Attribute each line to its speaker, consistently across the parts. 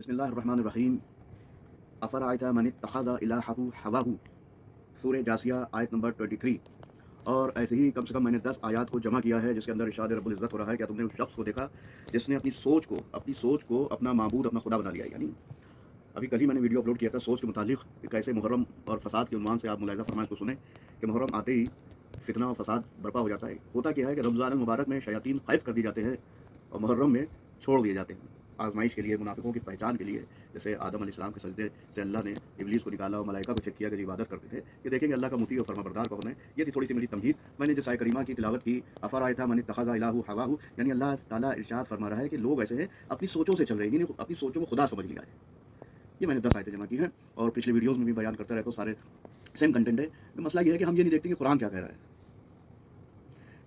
Speaker 1: बिस्मिल्लाहिर्रहमानिर्रहीम। अफ़रअयता मन इत्तख़ज़ इलाहहु हवाहु, सूरह जासिया आयत नंबर 23। और ऐसे ही कम से कम मैंने 10 आयात को जमा किया है जिसके अंदर इरशाद रब्बुल इज़्ज़त हो रहा है, क्या तुमने उस शख्स को देखा जिसने अपनी सोच को अपना माबूद, अपना खुदा बना लिया। यानी अभी कल ही मैंने वीडियो अपलोड किया था सोच के मुतालिक कि कैसे मुहर्रम और फसाद के उन्वान से आप मुलाहिज़ा फरमाएं तो सुने कि मुहर्रम आते ही फितना और फसाद बर्पा हो जाता है। होता क्या है कि रमज़ान मुबारक में शयातीन क़ैद कर दिए जाते हैं और मुहर्रम में छोड़ दिए जाते हैं आजमाइश के लिए, मुनाफिकों की पहचान के लिए। जैसे आदम अलैहिस्सलाम के सजदे से अल्लाह ने इब्लीस को निकाला और मलाइका को चेक किया कि इबादत करते थे कि देखेंगे अल्लाह का मुती और फरमाबरदार कौन है। ये थी थोड़ी सी मेरी तमहीद। मैंने जिस आयत करीमा की तिलावत की, अफ़रअयता मन इत्तख़ज़ इलाहहु हवाहु, यानी अल्लाह ताला इरशाद फरमा रहा है कि लोग ऐसे हैं अपनी सोचों से चल रहे हैं, इन्होंने अपनी सोचों को खुदा समझ लिया है। ये मैंने 10 आयतें जमा की हैं और पिछले वीडियोज़ में भी बयान करता रहता हूँ, सारे सेम कंटेंट है। मसला ये है कि हम ये नहीं देखते कि कुरान क्या कह रहा है।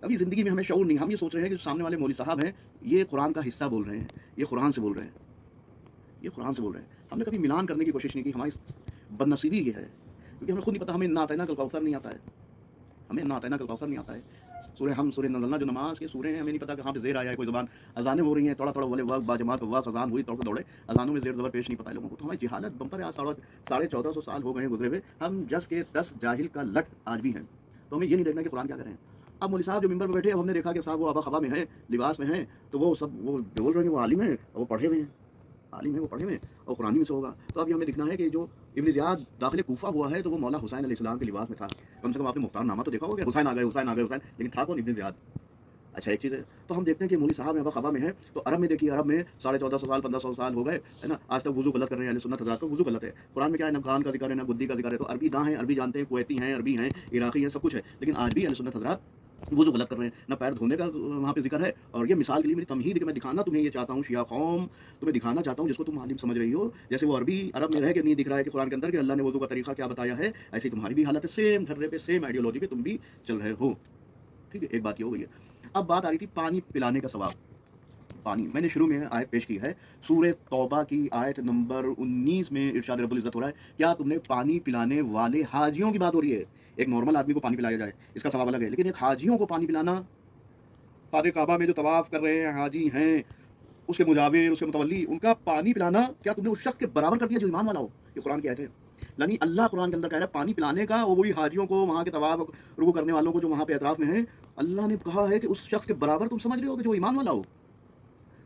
Speaker 1: अभी ज़िंदगी में हमें शऊर नहीं, हम ये सोच रहे हैं कि सामने वाले मौलवी साहब हैं ये कुरान का हिस्सा बोल रहे हैं, ये कुरान से बोल रहे हैं, ये कुरान से बोल रहे हैं। हमने कभी मिलान करने की कोशिश नहीं की। हमारी बदनसीबी ये है क्योंकि हमें खुद नहीं पता, हमें इन्ना अतैना कल कौसर नहीं आता है, हमें इन्ना अतैना कल कौसर नहीं आता है। सूरह नज़लना जो नमाज के सूरह हैं, हमें नहीं पता कहाँ पे ज़ेर आया है, कोई ज़बान अज़ानें हो रही हैं, थोड़ा थोड़ा वाले वक्त बाजमात वक्त अज़ान हुई, तोड़ दौड़े अज़ानों में ज़ेर ज़बर पेश नहीं पता है लोगों को। तो हमारी जिहालत बम्पर है। आज 1450 साल हो गए हैं गुजरे हुए, हम जस के 10 जाहिल का लट आज भी हैं। तो हमें ये नहीं देखना कि कुरान क्या कर रहे हैं। अब मौलवी साहब जो मिंबर पर बैठे, अब हमने देखा कि साहब वो आबा खबा में है, लिबास में है, तो वो सब वो जो बोल रहे हैं वो आलिम है और वो पढ़े हुए हैं, आलिम है वो पढ़े हुए हैं और कुरानी में से होगा। तो अभी हमें दिखना है कि जो इब्न ज़ियाद दाखिल कूफा हुआ है तो वो मौला हुसैन अलैहिस्सलाम के लिबास में था। कम से कम आपने मुख्तार नामा तो देखा होगा, हुसैन आ गए हुसैन आ गए हुसैन, लेकिन था कौन? इब्न ज़ियाद। अच्छा एक चीज़ है, तो हम देखते हैं कि मौलवी साहब यहाँ खबा में है, तो अरब में देखिए, अरब में 1450 साल 1500 साल हो गए है ना, आज तक वुज़ू गलत कर रहे हैं। अहले सुन्नत हज़रात, तो वुज़ू गलत है। कुरान में क्या है, ना कान का ज़िक्र है ना गुद्दी का ज़िक्र है। तो अरबी दाँ हैं, अरबी जानते हैं, कुवैती हैं, अरबी हैं, इराक़ी हैं, सब कुछ है, लेकिन आज भी अहले सुन्नत हज़रात वुज़ू गलत कर रहे हैं। ना पैर धोने का वहाँ पे ज़िक्र है। और ये मिसाल के लिए मेरी तमहीद है कि मैं दिखाना तुम्हें ये चाहता हूँ, शिया कौम, तुम्हें दिखाना चाहता हूँ जिसको तुम आलिम समझ रही हो, जैसे वो अरबी अरब में रह के नहीं दिख रहा है कि कुरान के अंदर कि अल्लाह ने वुज़ू का तरीक़ा क्या बताया है, ऐसी तुम्हारी भी हालत है। सेम धर्रे पे, सेम आइडियोलॉजी पे तुम भी चल रहे हो। ठीक है, एक बात ये हो गई है। अब बात आ रही थी पानी पिलाने का सवाब। पानी, मैंने शुरू में आयत पेश की है, सूरह तौबा की आयत नंबर 19 में इरशाद रब्बुल इज़्ज़त हो रहा है, क्या तुमने पानी पिलाने वाले हाजियों की बात हो रही है। एक नॉर्मल आदमी को पानी पिलाया जाए इसका सवाब अलग है, लेकिन एक हाजियों को पानी पिलाना, खाने काबा में जो तवाफ़ कर रहे हैं हाजी हैं, उसके मुजाविर, उसके मुतवल्ली, उनका पानी पिलाना, क्या तुमने उस शख्स के बराबर कर दिया जो ईमान वाला हो। ये कुरान की आयत है। यानी अल्लाह कुरान के अंदर कह रहा है पानी पिलाने का, वो वही हाजियों को, वहाँ के तवाफ़ रुकू करने वालों को जो वहाँ पे एतराफ़ में हैं, अल्लाह ने कहा है कि उस शख्स के बराबर तुम समझ रहे हो कि जो ईमान वाला हो।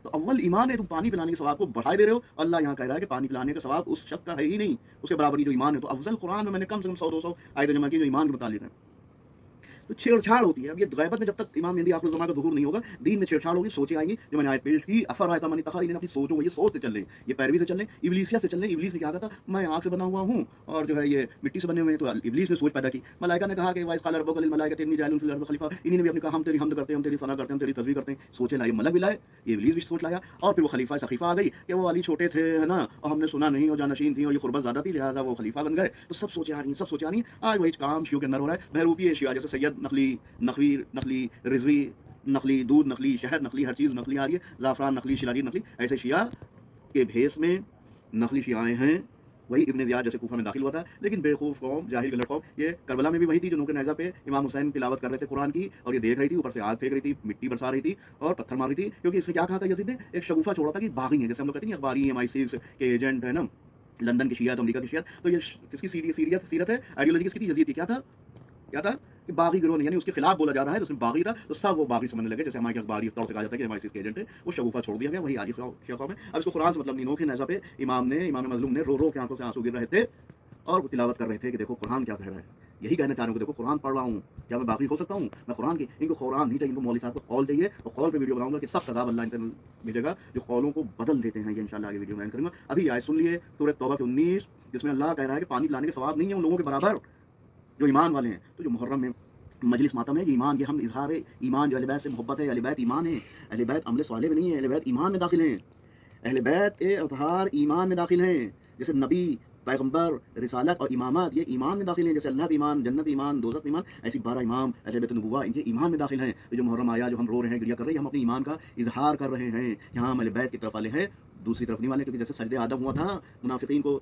Speaker 1: तो अव्वल ईमान है, तुम पानी पिलाने के सवाब को बढ़ाए दे रहे हो। अल्लाह यहाँ कह रहा है कि पानी पिलाने का सवाब उस शख्स का है ही नहीं, उसके बराबर ही जो ईमान है। तो अफजल कुरान में मैंने कम से कम 100-200 आयतें जमा की जो ईमान के मुतालिक है। तो छेड़छाड़ होती है। अब ये ग़ैबत में जब तक इमाम मेहदी आखिर ज़मां का ज़ुहूर नहीं होगा, दीन में छेड़छाड़ होगी, सोचें आएंगी। जो मैंने आयत पेश की, अफ़रअयता मन इत्तख़ज़, इन्हें अपनी सोचों को, ये सोच से चल रहे हैं, ये पैरवी से चल रहे हैं, इब्लीसियत से चल रहे हैं। इब्लीस ने क्या कहा था, मैं आग से बना हुआ हूँ और जो है ये मिट्टी से बने हुए हैं। तो इब्लीस ने सोच पैदा की। मलाइका ने कहा कि वइज़ क़ाला रब्बुका लिल मलाइकति इन्नी जाइलुन फ़िल अर्ज़ि ख़लीफ़ा, इन्हीं ने भी अपने कहा हम तेरी हम्द करते हैं, हम तेरी सना करते हैं, हम तेरी तस्बीह करते हैं। सोचे लाए, मलक भी लाए, ये इब्लीस भी सोच लाया। और फिर वो खलीफा सखीफा आ गई कि वो वाली छोटे थे, है ना, और हमने सुना नहीं और जानशीन थी और ये क़ुर्बत ज़्यादा थी, लिहाज़ा वो खलीफा बन गए। तो सब सोचे आ रही हैं, सब सोचे आ रही हैं। आज वही काम शियों के अंदर हो रहा है। बहरूपी शिया जैसे सैयद नकली, नखवीर नकली, रिज़वी नकली, दूध नकली, शहद नकली, हर चीज़ नकली आ रही है। ज़ाफ़रान नकली, शिलाजी नकली, ऐसे शिया के भेस में नकली शियाएँ हैं। वही इब्न ज़ियाद जैसे कूफा में दाखिल हुआ था, लेकिन बेवकूफ़ कौम, जाहिल गलत कौम, ये करबला में भी वही थी जो नूक नेज़ा पे इमाम हुसैन तिलावत कर रहे थे कुरान की, और ये देख रही थी, ऊपर से आग फेंक रही थी, मिट्टी बरसा रही थी और पत्थर मार रही थी। क्योंकि इसने क्या कहा था यज़ीद ने, एक शगुफ़ा छोड़ा था कि बागी है, जैसे हम लोग कहते हैं अखबारी MI6 के एजेंट है ना, लंदन की शिया, अमेरिका की शिया। तो ये किसकी सीरत है, आइडियोलॉजी किसकी थी, यज़ीद की। क्या था कि बागी गिरोह ने, यानी उसके खिलाफ बोला जा रहा है, तो उसमें बागी था, तो सब वो बागी समझने लगे। जैसे हमारे अखबारी तौर से कहा जाता है कि हमारे के एजेंट है, वो शगुफा छोड़ दिया गया, वही आज शिया कौम है। अब इसको कुरान से मतलब नहीं, नोखे नेज़ा पे इमाम मज़लूम ने रो रो के आंखों से आंसू गिर रहे थे और वो तिलावत कर रहे थे कि देखो कुरान क्या कह रहा है। यही कहना चाह रहा हूँ कि देखो कुरान पढ़ रहा हूँ, क्या मैं बागी हो सकता हूँ? मैं कुरान की, इनको कुरान नहीं चाहिए, इनको मौलवी साहब को कौल चाहिए, और कौल पे वीडियो बनाऊंगा कि सब सज़ाब अल्लाह इनको भेजेगा जो कौलों को बदल देते हैं। ये इंशाल्लाह आगे वीडियो में करूँगा। अभी आयत सुन लिए, सूरह तौबा के 19, जिसमें अल्लाह कह रहा है कि पानी पिलाने के सवाब नहीं है उन लोगों के बराबर जो ईमान वाले हैं। तो जो मुहर्रम में मजलिस मातम है, ये ईमान, ये हम इजहार ईमान, जो अहले बैत से मोहब्बत है, अहले बैत ईमान है, अहले बैत अमल सालेह में नहीं है, अहले बैत ईमान में दाखिल हैं, अहले बैत के अज़हार ईमान में दाखिल हैं। जैसे नबी, पैगम्बर, रिसालत और इमामत, ये ईमान में दाखिल हैं। जैसे अल्लाह पे ईमान, जन्नत ईमान, दोज़ख ईमान, ऐसी 12 इमाम अहले बैत नबुव्वा, इनके ईमान में दाखिल हैं। तो जो मुहर्रम आया, जो हम रो रहे हैं, गिरिया कर रहे हैं, हम अपने ईमान का इजहार कर रहे हैं। यहाँ हम अहले बैत की तरफ वाले हैं, दूसरी तरफ नहीं माने, क्योंकि जैसे सजदे आदम हुआ था मुनाफिकीन को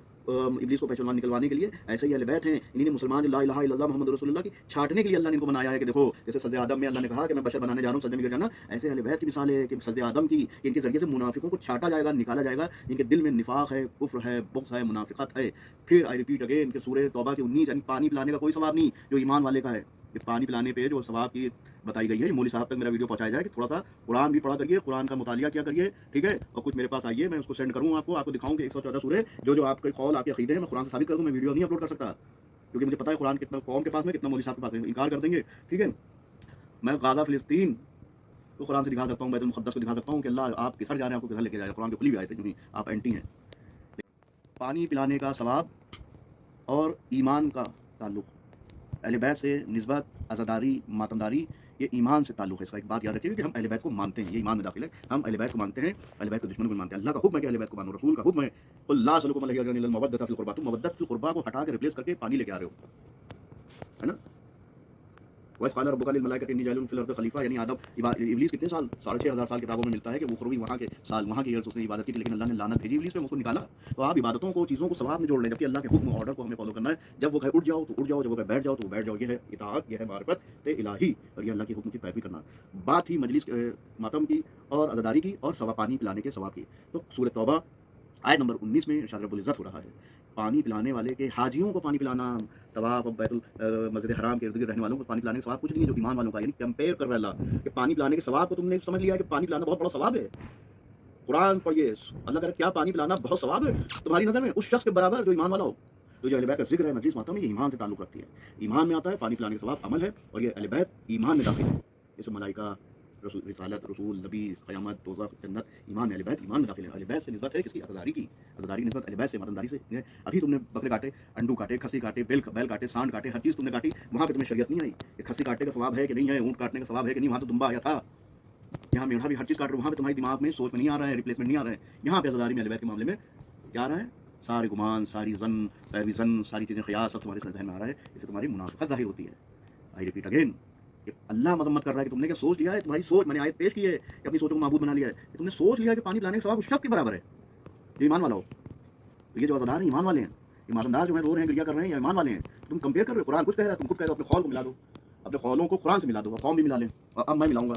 Speaker 1: इब्लीस को पहचान निकलवाने के लिए, ऐसे ही अहले बैत हैं, इन्हीं ने मुसलमान जो ला इलाहा इल्लल्लाह मुहम्मद रसूलुल्लाह की छाटने के लिए अल्लाह ने इनको बनाया है कि देखो जैसे सजदे आदम में अल्लाह ने कहा कि मैं बशर बनाने जा रहा हूँ, सजदे में गिर जाना, ऐसे अहले बैत की मिसाल है कि सजदे आदम की, कि इनके जरिए से मुनाफिकों को छाटा जाएगा, निकाला जाएगा, इनके दिल में निफाक है, कुफ्र है, बुग़्ज़ है, मुनाफिकत है। फिर आई रिपीट अगेन कि सूरह तौबा की 19, यानी पानी पिलाने का कोई सवाब नहीं जो ईमान वाले का है। ये पानी पिलाने पे जो सवाब की बताई गई है, मौलवी साहब तक मेरा वीडियो पहुंचाया जाए कि थोड़ा सा कुरान भी पढ़ा करिए, कुरान का मुतालिया किया करिए, ठीक है, और कुछ मेरे पास आइए, मैं उसको सेंड करूँ आपको दिखाऊँ कि 114 सूरह जो आपके कौल आपके अकीदे हैं मैं कुरान से साबित कर दूँ। मैं वीडियो नहीं अपलोड कर सकता, क्योंकि मुझे पता है कुरान कितना कौम के पास में, कितना मौलवी साहब के पास में, इनकार कर देंगे, ठीक है। मैं गाज़ा फ़िलिस्तीन को कुरान से दिखा सकता हूँ, बैतुल मुक़द्दस को दिखा सकता हूँ कि अल्लाह आप किधर जा रहे हैं, आपको किधर लेके जा रहे हैं, कुरान की खुली हुई आयत है, क्योंकि आप एंटी हैं। पानी पिलाने का सवाब और ईमान का ताल्लुक़, अहले बैत से निस्बत, अज़ादारी, मातमदारी, ये ईमान से ताल्लुक़ है। इसका एक बात याद रखिए कि हम अहले बैत को मानते हैं, ये ईमान में दाखिल है। हम अहले बैत को मानते हैं, अहले बैत के दुश्मन को मानते हैं। अल्लाह का हुक्म है कि अहले बैत को मानो, रसूल का हुक्म है, कुल ला असलुकुम अलैहि अजरन इल्लल मवद्दत फिल क़ुरबा, तुम मवद्दत फिल क़ुरबा को हटा के रिप्लेस करके पानी लेके आ रहे हो, है ना। वइज़ क़ाला रब्बुका लिल मलाइकति इन्नी जाइलुन फिल अर्दि खलीफ़ा, यानी आदम इब्लीस कितने साल, 6500 साल किताबों में मिलता है कि वो उखरवी वहाँ के साल, वहाँ की ईयर्स उसने इबादत की थी, लेकिन अल्लाह ने लानत भेजी इब्लीस पे, उसको निकाला। तो आप इबादतों को, चीज़ों को सवाब में जोड़ लें, जबकि अल्लाह के हुक्म ऑर्डर को हमें फॉलो करना है। जब वो कहे उठ जाओ तो उठ जाओ, जब वो कहे बैठ जाओ तो बैठ जाओ। ये है इताअत, ये है मारिफत इलाही, और ये अल्लाह के हुक्म की पैरवी करना। बात ही मजलिस मातम की और अज़ादारी की और सवा पानी पिलाने के सवाब की। तो सूरह तौबा आयत नंबर 19 में इरशाद रब्बुल इज़्ज़त हो रहा है, पानी पिलाने वाले के, हाजियों को पानी पिलाना, तवाफ़ बैतुल मस्जिद हराम के इर्द-गिर्द रहने वालों को पानी पिलाने का सवाब कुछ नहीं है जो ईमान वालों का, यानी कंपेयर कर रहा है अल्लाह कि पानी पिलाने के सवाब को तुमने समझ लिया कि पानी पिलाना बहुत बड़ा सवाब है। कुरान पढ़िए, अल्लाह कह रहा है क्या पानी पिलाना बहुत सवाब है तुम्हारी नज़र में, उस शख्स के बराबर जो ईमान वाला हो। तो जो अहले बैत का ज़िक्र है मजलिस मातम में, ये ईमान से ताल्लुक़ रखती है। ईमान में आता है, पानी पिलाने का सवाब अमल है, और ये अहले बैत ईमान में दाखिल है। जैसे मलाइका, रिसालत, रसूल, नबी, क़यामत, दोज़ख, जन्नत, ईमान में अहले बैत ईमान में दाखिल है। अहले बैत से निस्बत है किसकी, अज़ादारी की, अज़ादारी की निस्बत अहले बैत से, मातमदारी से है। अभी तुमने बकरे काटे, अंडू काटे, खस्सी काटे, बैल काटे, सांड काटे, हर चीज़ तुमने काटी, वहाँ पे तुम्हें शरीयत नहीं आई कि खस्सी काटने का सवाब है कि नहीं है, ऊँट काटने का सवाब है कि नहीं, वहाँ तो दुम्बा आया था। यहाँ मेढ़ा भी हर चीज़ काट रहे हो, वहाँ पे तुम्हारे दिमाग में सोच में नहीं आ रहा है, रिप्लेसमेंट नहीं आ रहा है। यहाँ पे अज़ादारी में अहले बैत के मामले में क्या आ रहा है, सारे गुमान, सारी ज़न, पैरवी-ज़न, सारी चीज़ें ख़याल सब तुम्हारे ज़हन में आ रहा है, इससे तुम्हारी मुनाफ़िक़त ज़ाहिर होती है। आई रिपीट अगेन कि अल्लाह मज़म्मत कर रहा है कि तुमने क्या सोच लिया है, तुम्हारी सोच, मैंने आयत पेश की है कि अपनी सोचों को माबूद बना लिया है, कि तुमने सोच लिया है कि पानी पिलाने का सवाब उस शख्स के बराबर है जो ईमान वाला हो। तो ये जो अज़ादार हैं ईमान वाले हैं, ईमानदार जो हैं रो रहे हैं, गिरिया कर रहे हैं, या ईमान वाले हैं। तुम कंपेयर कर रहे हो, कुरान कुछ कह रहा है, तुम खुद कह रहे हो, अपने कौल को मिला दो, अपने कौलों को कुरान से मिला दो, कौम भी मिला लें, और अब मैं मिलाऊंगा।